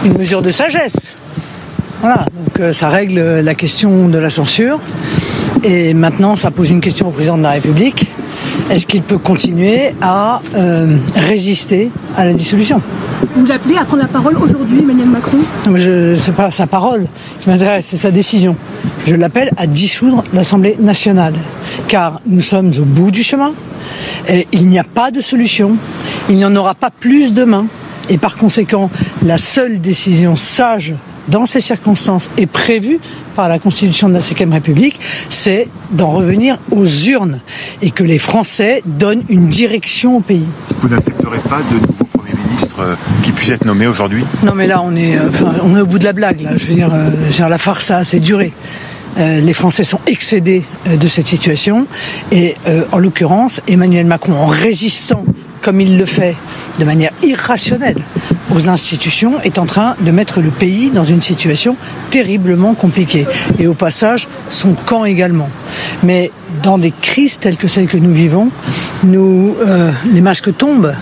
une mesure de sagesse. Voilà, donc ça règle la question de la censure. Et maintenant, ça pose une question au président de la République. Est-ce qu'il peut continuer à résister à la dissolution ? Vous l'appelez à prendre la parole aujourd'hui, Emmanuel Macron ? C'est pas sa parole qui m'intéresse, c'est sa décision. Je l'appelle à dissoudre l'Assemblée nationale. Car nous sommes au bout du chemin. Et il n'y a pas de solution. Il n'y en aura pas plus demain. Et par conséquent, la seule décision sage dans ces circonstances est prévue par la Constitution de la Ve République, c'est d'en revenir aux urnes et que les Français donnent une direction au pays. Vous n'accepterez pas de nouveau Premier ministre qui puisse être nommé aujourd'hui ? Non mais là on est au bout de la blague là. Je veux dire la farce a assez duré. Les Français sont excédés de cette situation et en l'occurrence Emmanuel Macron, en résistant comme il le fait de manière irrationnelle aux institutions, est en train de mettre le pays dans une situation terriblement compliquée. Et au passage, son camp également. Mais dans des crises telles que celles que nous vivons, les masques tombent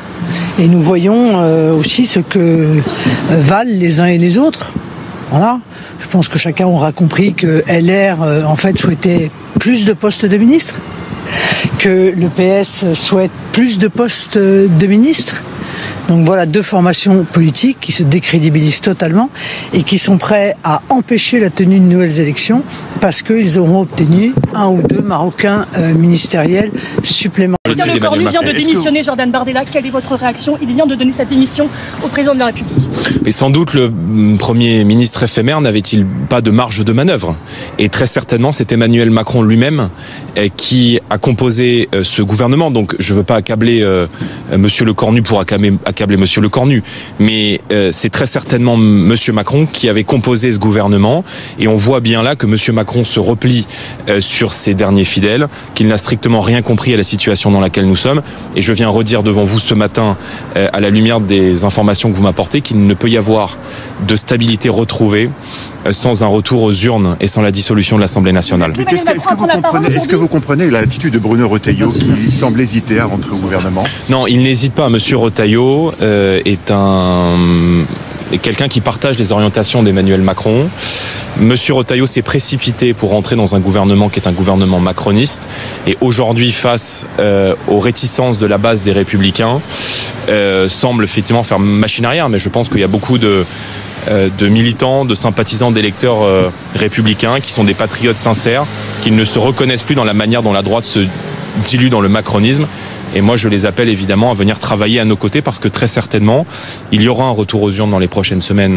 et nous voyons aussi ce que valent les uns et les autres. Voilà. Je pense que chacun aura compris que LR, en fait, souhaitait plus de postes de ministres, que le PS souhaite plus de postes de ministres. Donc voilà deux formations politiques qui se décrédibilisent totalement et qui sont prêts à empêcher la tenue de nouvelles élections parce qu'ils auront obtenu un ou deux Marocains ministériels supplémentaires. Le Cornu vient de démissionner, Jordan Bardella. Quelle est votre réaction ? Il vient de donner sa démission au président de la République. Et sans doute le Premier ministre éphémère n'avait-il pas de marge de manœuvre. Et très certainement, c'est Emmanuel Macron lui-même qui a composé ce gouvernement. Donc je ne veux pas accabler Monsieur Le Cornu pour accabler Monsieur Le Cornu. Mais c'est très certainement Monsieur Macron qui avait composé ce gouvernement. Et on voit bien là que Monsieur Macron se replie sur ses derniers fidèles, qu'il n'a strictement rien compris à la situation dans laquelle nous sommes. Et je viens redire devant vous ce matin, à la lumière des informations que vous m'apportez, qu'il ne peut y avoir de stabilité retrouvée sans un retour aux urnes et sans la dissolution de l'Assemblée nationale. Est-ce que vous comprenez l'attitude de Bruno Retailleau qui semble hésiter à rentrer au gouvernement ? Non, il n'hésite pas. Monsieur Retailleau est quelqu'un qui partage les orientations d'Emmanuel Macron. Monsieur Retailleau s'est précipité pour rentrer dans un gouvernement qui est un gouvernement macroniste. Et aujourd'hui, face aux réticences de la base des Républicains, semble effectivement faire machine arrière. Mais je pense qu'il y a beaucoup de militants, de sympathisants, d'électeurs républicains qui sont des patriotes sincères, qui ne se reconnaissent plus dans la manière dont la droite se dilue dans le macronisme. Et moi, je les appelle évidemment à venir travailler à nos côtés parce que très certainement, il y aura un retour aux urnes dans les prochaines semaines.